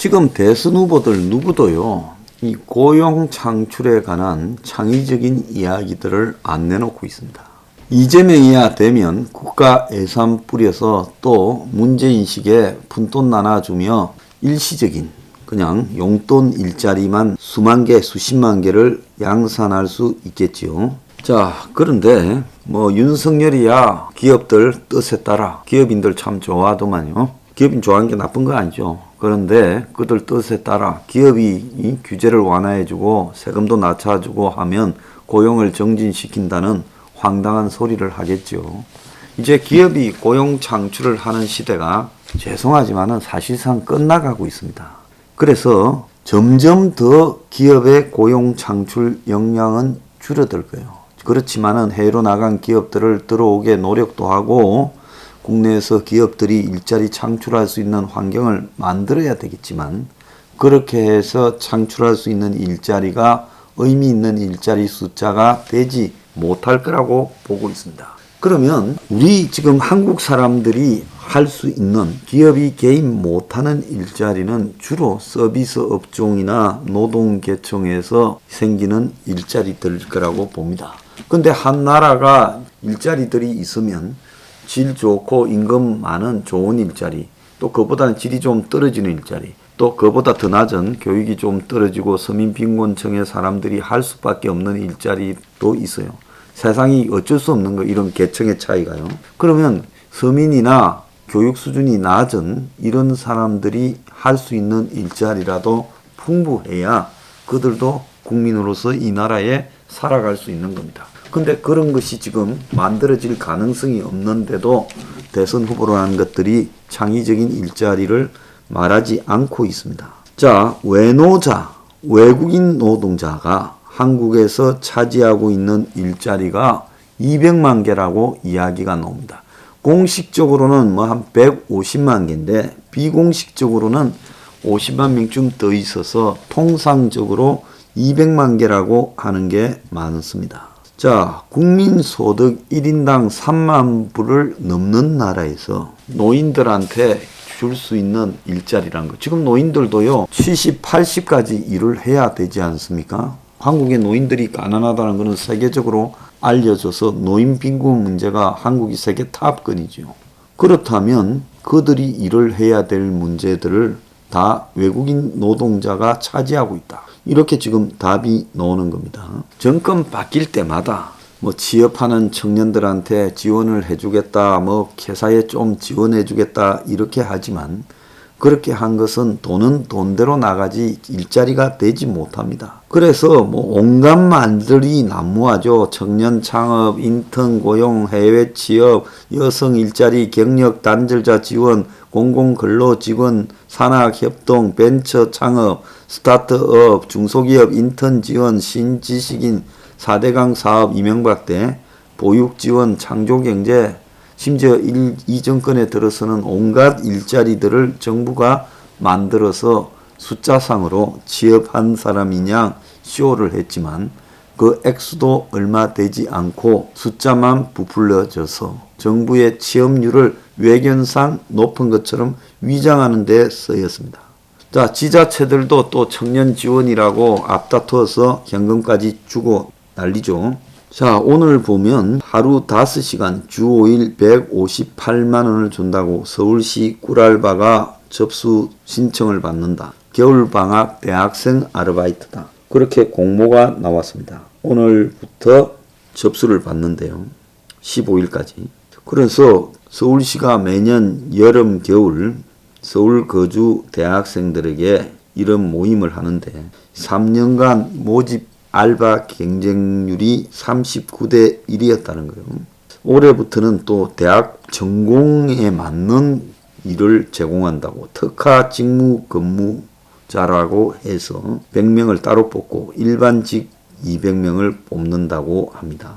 지금 대선 후보들 누구도요, 이 고용 창출에 관한 창의적인 이야기들을 안 내놓고 있습니다. 이재명이야 되면 국가 예산 뿌려서 또 문제인식에 푼돈 나눠주며 일시적인 그냥 용돈 일자리만 수만 개, 수십만 개를 양산할 수 있겠지요. 자, 그런데 뭐 윤석열이야 기업들 뜻에 따라 기업인들 참 좋아하더만요. 기업인 좋아하는 게 나쁜 거 아니죠. 그런데 그들 뜻에 따라 기업이 이 규제를 완화해주고 세금도 낮춰주고 하면 고용을 정진시킨다는 황당한 소리를 하겠죠. 이제 기업이 고용 창출을 하는 시대가 죄송하지만은 사실상 끝나가고 있습니다. 그래서 점점 더 기업의 고용 창출 역량은 줄어들 거예요. 그렇지만은 해외로 나간 기업들을 들어오게 노력도 하고 국내에서 기업들이 일자리 창출할 수 있는 환경을 만들어야 되겠지만 그렇게 해서 창출할 수 있는 일자리가 의미 있는 일자리 숫자가 되지 못할 거라고 보고 있습니다. 그러면 우리 지금 한국 사람들이 할 수 있는 기업이 개입 못하는 일자리는 주로 서비스 업종이나 노동계층에서 생기는 일자리들일 거라고 봅니다. 근데 한 나라가 일자리들이 있으면 질 좋고 임금 많은 좋은 일자리, 또 그보다는 질이 좀 떨어지는 일자리, 또 그보다 더 낮은 교육이 좀 떨어지고 서민빈곤층의 사람들이 할 수밖에 없는 일자리도 있어요. 세상이 어쩔 수 없는 거, 이런 계층의 차이가요. 그러면 서민이나 교육 수준이 낮은 이런 사람들이 할 수 있는 일자리라도 풍부해야 그들도 국민으로서 이 나라에 살아갈 수 있는 겁니다. 근데 그런 것이 지금 만들어질 가능성이 없는데도 대선 후보라는 것들이 창의적인 일자리를 말하지 않고 있습니다. 자, 외노자, 외국인 노동자가 한국에서 차지하고 있는 일자리가 200만 개라고 이야기가 나옵니다. 공식적으로는 뭐 한 150만 개인데 비공식적으로는 50만 명쯤 더 있어서 통상적으로 200만 개라고 하는 게 많습니다. 자, 국민소득 1인당 3만 불을 넘는 나라에서 노인들한테 줄 수 있는 일자리라는 거. 지금 노인들도요, 70, 80까지 일을 해야 되지 않습니까? 한국의 노인들이 가난하다는 것은 세계적으로 알려져서 노인 빈곤 문제가 한국이 세계 탑권이죠. 그렇다면 그들이 일을 해야 될 문제들을 다 외국인 노동자가 차지하고 있다. 이렇게 지금 답이 나오는 겁니다. 정권 바뀔 때마다 뭐 취업하는 청년들한테 지원을 해주겠다, 뭐 회사에 좀 지원해주겠다 이렇게 하지만 그렇게 한 것은 돈은 돈대로 나가지 일자리가 되지 못합니다. 그래서 뭐 온갖 말들이 난무하죠. 청년 창업, 인턴 고용, 해외 취업, 여성 일자리, 경력 단절자 지원, 공공근로 지원, 산학협동, 벤처 창업, 스타트업, 중소기업 인턴 지원, 신지식인, 4대강 사업 이명박 때 보육 지원, 창조경제, 심지어 이 정권에 들어서는 온갖 일자리들을 정부가 만들어서 숫자상으로 취업한 사람이냐 쇼를 했지만 그 액수도 얼마 되지 않고 숫자만 부풀려져서 정부의 취업률을 외견상 높은 것처럼 위장하는 데 쓰였습니다. 자, 지자체들도 또 청년 지원이라고 앞다투어서 현금까지 주고 난리죠. 자, 오늘 보면 하루 5시간 주 5일 158만 원을 준다고 서울시 꿀알바가 접수 신청을 받는다. 겨울방학 대학생 아르바이트다. 그렇게 공모가 나왔습니다. 오늘부터 접수를 받는데요. 15일까지. 그래서 서울시가 매년 여름, 겨울 서울 거주 대학생들에게 이런 모임을 하는데 3년간 모집 알바 경쟁률이 39대 1이었다는 거예요. 올해부터는 또 대학 전공에 맞는 일을 제공한다고 특화 직무 근무자라고 해서 100명을 따로 뽑고 일반직 200명을 뽑는다고 합니다.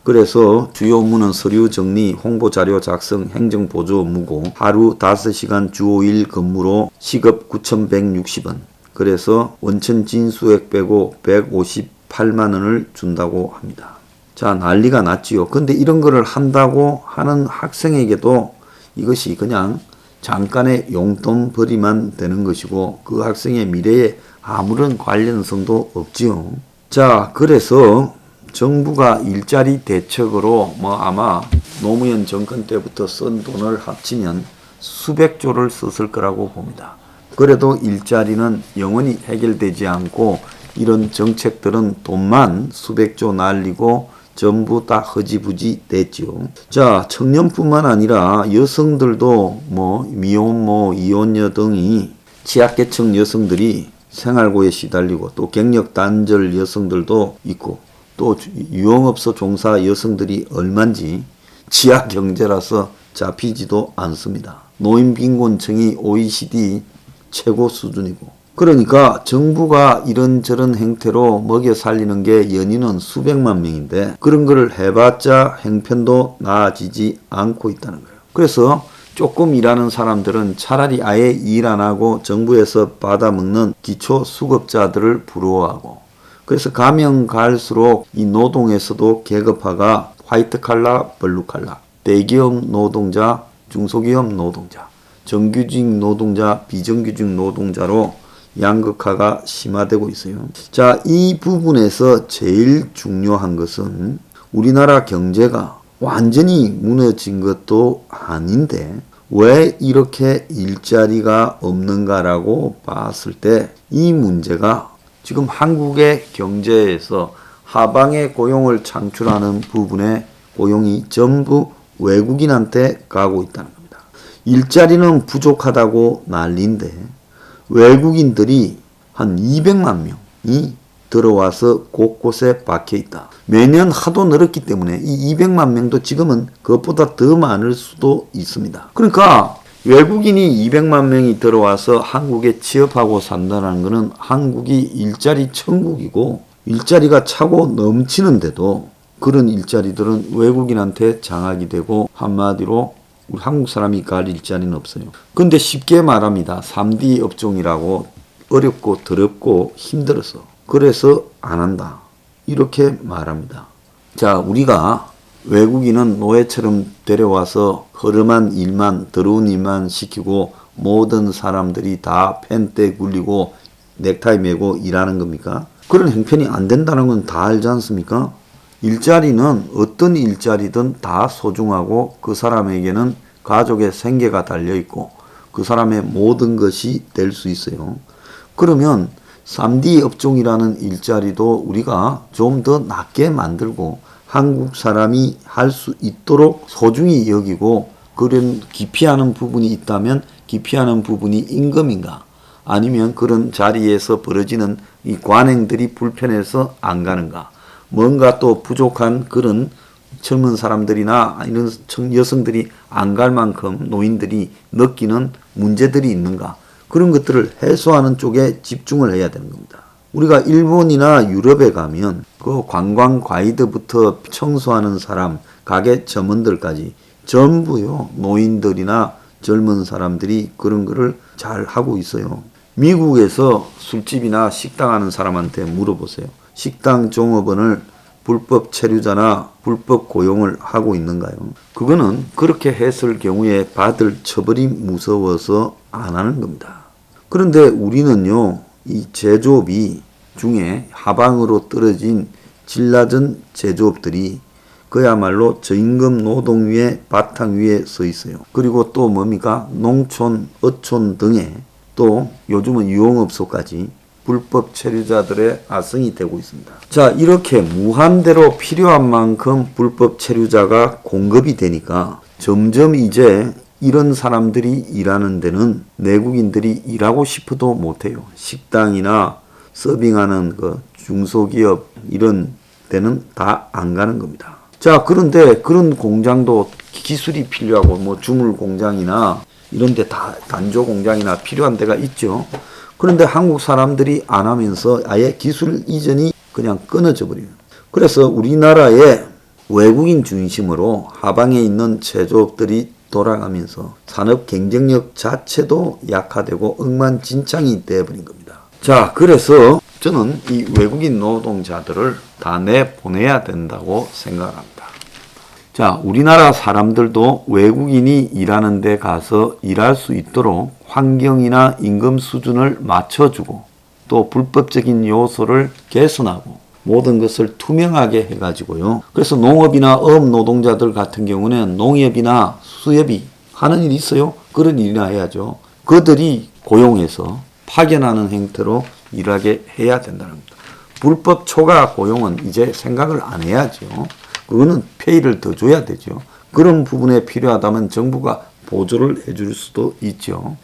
그래서 주요 업무는 서류 정리, 홍보자료 작성, 행정보조 업무고 하루 5시간 주 5일 근무로 시급 9,160원. 그래서 원천 진수액 빼고 158만 원을 준다고 합니다. 자, 난리가 났지요. 근데 이런 거를 한다고 하는 학생에게도 이것이 그냥 잠깐의 용돈벌이만 되는 것이고 그 학생의 미래에 아무런 관련성도 없지요. 자, 그래서 정부가 일자리 대책으로 아마 노무현 정권 때부터 쓴 돈을 합치면 수백조를 썼을 거라고 봅니다. 그래도 일자리는 영원히 해결되지 않고 이런 정책들은 돈만 수백조 날리고 전부 다 허지부지 됐지요. 자, 청년뿐만 아니라 여성들도 미혼모, 이혼녀 등이 취약계층 여성들이 생활고에 시달리고 또 경력 단절 여성들도 있고 또 유흥업소 종사 여성들이 얼만지 지하 경제라서 잡히지도 않습니다. 노인 빈곤층이 OECD 최고 수준이고 그러니까 정부가 이런저런 행태로 먹여 살리는 게 연인은 수백만 명인데 그런 거를 해봤자 형편도 나아지지 않고 있다는 거예요. 그래서 조금 일하는 사람들은 차라리 아예 일 안 하고 정부에서 받아먹는 기초수급자들을 부러워하고 그래서 가면 갈수록 이 노동에서도 계급화가 화이트칼라, 블루칼라, 대기업 노동자, 중소기업 노동자, 정규직 노동자, 비정규직 노동자로 양극화가 심화되고 있어요. 자, 이 부분에서 제일 중요한 것은 우리나라 경제가 완전히 무너진 것도 아닌데 왜 이렇게 일자리가 없는가라고 봤을 때 이 문제가 지금 한국의 경제에서 하방의 고용을 창출하는 부분에 고용이 전부 외국인한테 가고 있다는 겁니다. 일자리는 부족하다고 난리인데 외국인들이 한 200만 명이 들어와서 곳곳에 박혀 있다. 매년 하도 늘었기 때문에 이 200만 명도 지금은 그것보다 더 많을 수도 있습니다. 그러니까 외국인이 200만 명이 들어와서 한국에 취업하고 산다는 것은 한국이 일자리 천국이고 일자리가 차고 넘치는데도 그런 일자리들은 외국인한테 장악이 되고 한마디로 우리 한국 사람이 갈 일자리는 없어요. 근데 쉽게 말합니다. 3D 업종이라고 어렵고 더럽고 힘들어서 그래서 안 한다. 이렇게 말합니다. 자, 우리가 외국인은 노예처럼 데려와서 허름한 일만 더러운 일만 시키고 모든 사람들이 다 펜대 굴리고 넥타이 메고 일하는 겁니까? 그런 형편이 안 된다는 건 다 알지 않습니까? 일자리는 어떤 일자리든 다 소중하고 그 사람에게는 가족의 생계가 달려있고 그 사람의 모든 것이 될 수 있어요. 그러면 3D 업종이라는 일자리도 우리가 좀 더 낮게 만들고 한국 사람이 할 수 있도록 소중히 여기고 그런 기피하는 부분이 있다면 기피하는 부분이 임금인가 아니면 그런 자리에서 벌어지는 이 관행들이 불편해서 안 가는가 뭔가 또 부족한 그런 젊은 사람들이나 이런 여성들이 안 갈 만큼 노인들이 느끼는 문제들이 있는가 그런 것들을 해소하는 쪽에 집중을 해야 되는 겁니다. 우리가 일본이나 유럽에 가면 그 관광 가이드부터 청소하는 사람, 가게 점원들까지 전부요 노인들이나 젊은 사람들이 그런 거를 잘 하고 있어요. 미국에서 술집이나 식당 하는 사람한테 물어보세요. 식당 종업원을 불법 체류자나 불법 고용을 하고 있는가요? 그거는 그렇게 했을 경우에 받을 처벌이 무서워서 안 하는 겁니다. 그런데 우리는요, 이 제조업이 중에 하방으로 떨어진 질 낮은 제조업들이 그야말로 저임금 노동 위에 바탕 위에 서 있어요. 그리고 또 뭡니까? 농촌, 어촌 등에 또 요즘은 유흥업소까지 불법 체류자들의 아성이 되고 있습니다. 자, 이렇게 무한대로 필요한 만큼 불법 체류자가 공급이 되니까 점점 이제 이런 사람들이 일하는 데는 내국인들이 일하고 싶어도 못해요. 식당이나 서빙하는 그 중소기업 이런 데는 다 안 가는 겁니다. 자, 그런데 그런 공장도 기술이 필요하고 뭐 주물 공장이나 이런 데 다 단조 공장이나 필요한 데가 있죠. 그런데 한국 사람들이 안 하면서 아예 기술 이전이 그냥 끊어져 버려요. 그래서 우리나라의 외국인 중심으로 하방에 있는 제조업들이 돌아가면서 산업 경쟁력 자체도 약화되고 엉망진창이 되어버린 겁니다. 자, 그래서 저는 이 외국인 노동자들을 다 내보내야 된다고 생각합니다. 자, 우리나라 사람들도 외국인이 일하는 데 가서 일할 수 있도록 환경이나 임금 수준을 맞춰주고 또 불법적인 요소를 개선하고 모든 것을 투명하게 해가지고요. 그래서 농업이나 어업 노동자들 같은 경우는 농협이나 수협이 하는 일이 있어요. 그런 일이나 해야죠. 그들이 고용해서 파견하는 형태로 일하게 해야 된다는 겁니다. 불법 초과 고용은 이제 생각을 안 해야죠. 그거는 페이를 더 줘야 되죠. 그런 부분에 필요하다면 정부가 보조를 해줄 수도 있죠.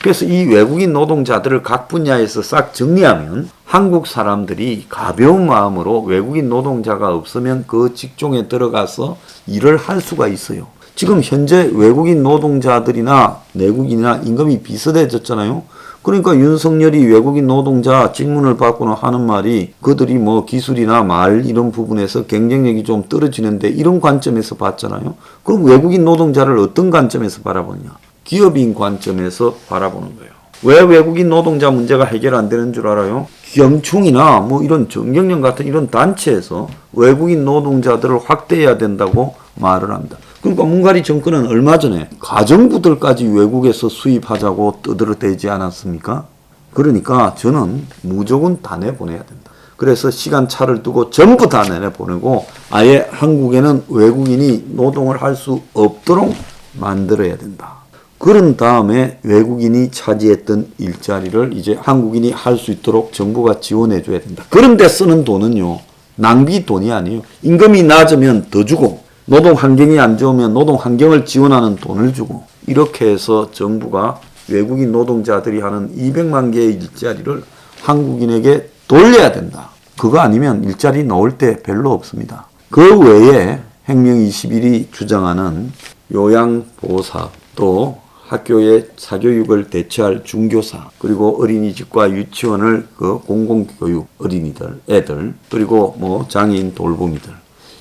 그래서 이 외국인 노동자들을 각 분야에서 싹 정리하면 한국 사람들이 가벼운 마음으로 외국인 노동자가 없으면 그 직종에 들어가서 일을 할 수가 있어요. 지금 현재 외국인 노동자들이나 내국인이나 임금이 비슷해졌잖아요. 그러니까 윤석열이 외국인 노동자 직문을 받고는 하는 말이 그들이 뭐 기술이나 말 이런 부분에서 경쟁력이 좀 떨어지는데 이런 관점에서 봤잖아요. 그럼 외국인 노동자를 어떤 관점에서 바라보냐? 기업인 관점에서 바라보는 거예요. 왜 외국인 노동자 문제가 해결 안 되는 줄 알아요? 경총이나 뭐 이런 정경련 같은 이런 단체에서 외국인 노동자들을 확대해야 된다고 말을 합니다. 그러니까 문가리 정권은 얼마 전에 가정부들까지 외국에서 수입하자고 떠들어대지 않았습니까? 그러니까 저는 무조건 다 내보내야 된다. 그래서 시간차를 두고 전부 다 내보내고 아예 한국에는 외국인이 노동을 할 수 없도록 만들어야 된다. 그런 다음에 외국인이 차지했던 일자리를 이제 한국인이 할 수 있도록 정부가 지원해 줘야 된다. 그런데 쓰는 돈은요, 낭비 돈이 아니에요. 임금이 낮으면 더 주고 노동 환경이 안 좋으면 노동 환경을 지원하는 돈을 주고 이렇게 해서 정부가 외국인 노동자들이 하는 200만 개의 일자리를 한국인에게 돌려야 된다. 그거 아니면 일자리 넣을 때 별로 없습니다. 그 외에 혁명 21이 주장하는 요양보호사 또 학교의 사교육을 대체할 중교사 그리고 어린이집과 유치원을 그 공공교육 어린이들 애들 그리고 뭐 장애인 돌보미들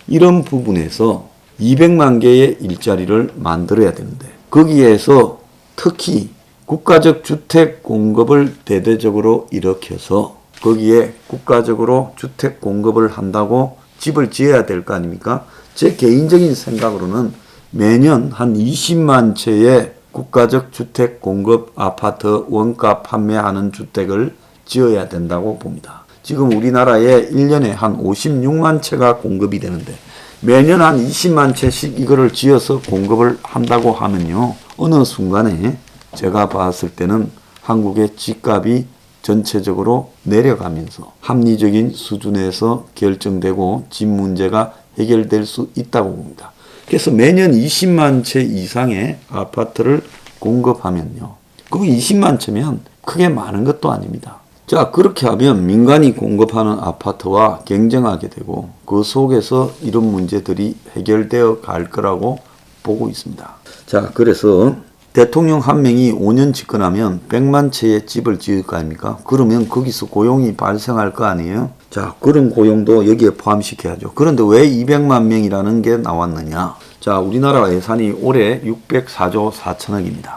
이런 부분에서 200만 개의 일자리를 만들어야 되는데 거기에서 특히 국가적 주택 공급을 대대적으로 일으켜서 거기에 국가적으로 주택 공급을 한다고 집을 지어야 될 거 아닙니까? 제 개인적인 생각으로는 매년 한 20만 채의 국가적 주택 공급 아파트 원가 판매하는 주택을 지어야 된다고 봅니다. 지금 우리나라에 1년에 한 56만 채가 공급이 되는데 매년 한 20만 채씩 이거를 지어서 공급을 한다고 하면요. 어느 순간에 제가 봤을 때는 한국의 집값이 전체적으로 내려가면서 합리적인 수준에서 결정되고 집 문제가 해결될 수 있다고 봅니다. 그래서 매년 20만 채 이상의 아파트를 공급하면요. 그 20만 채면 크게 많은 것도 아닙니다. 자, 그렇게 하면 민간이 공급하는 아파트와 경쟁하게 되고 그 속에서 이런 문제들이 해결되어 갈 거라고 보고 있습니다. 자, 그래서 대통령 한 명이 5년 집권하면 100만 채의 집을 지을 거 아닙니까? 그러면 거기서 고용이 발생할 거 아니에요? 자, 그런 고용도 여기에 포함시켜야죠. 그런데 왜 200만 명이라는 게 나왔느냐? 자, 우리나라 예산이 올해 604조 4천억입니다.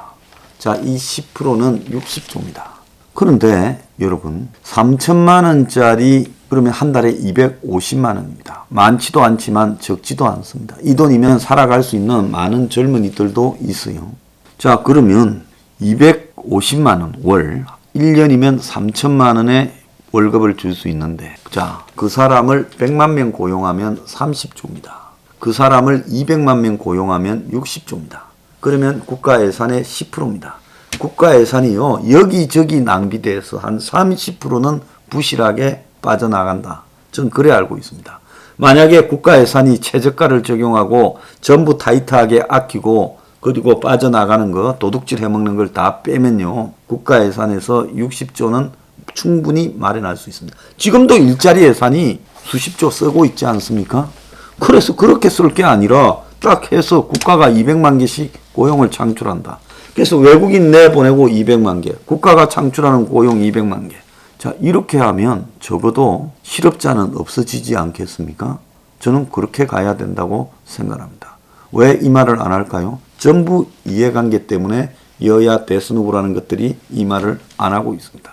자, 이 10%는 60조입니다. 그런데 여러분 3천만 원짜리 그러면 한 달에 250만 원입니다. 많지도 않지만 적지도 않습니다. 이 돈이면 살아갈 수 있는 많은 젊은이들도 있어요. 자, 그러면 250만 원 월 1년이면 3천만 원의 월급을 줄 수 있는데 자, 그 사람을 100만 명 고용하면 30조입니다. 그 사람을 200만 명 고용하면 60조입니다. 그러면 국가 예산의 10%입니다. 국가 예산이요 여기저기 낭비돼서 한 30%는 부실하게 빠져나간다. 전 그래 알고 있습니다. 만약에 국가 예산이 최저가를 적용하고 전부 타이트하게 아끼고 그리고 빠져나가는 거 도둑질 해먹는 걸 다 빼면요 국가 예산에서 60조는 충분히 마련할 수 있습니다. 지금도 일자리 예산이 수십조 쓰고 있지 않습니까? 그래서 그렇게 쓸 게 아니라 딱 해서 국가가 200만 개씩 고용을 창출한다. 그래서 외국인 내보내고 200만 개, 국가가 창출하는 고용 200만 개. 자, 이렇게 하면 적어도 실업자는 없어지지 않겠습니까? 저는 그렇게 가야 된다고 생각합니다. 왜 이 말을 안 할까요? 전부 이해관계 때문에 여야 대선 후보라는 것들이 이 말을 안 하고 있습니다.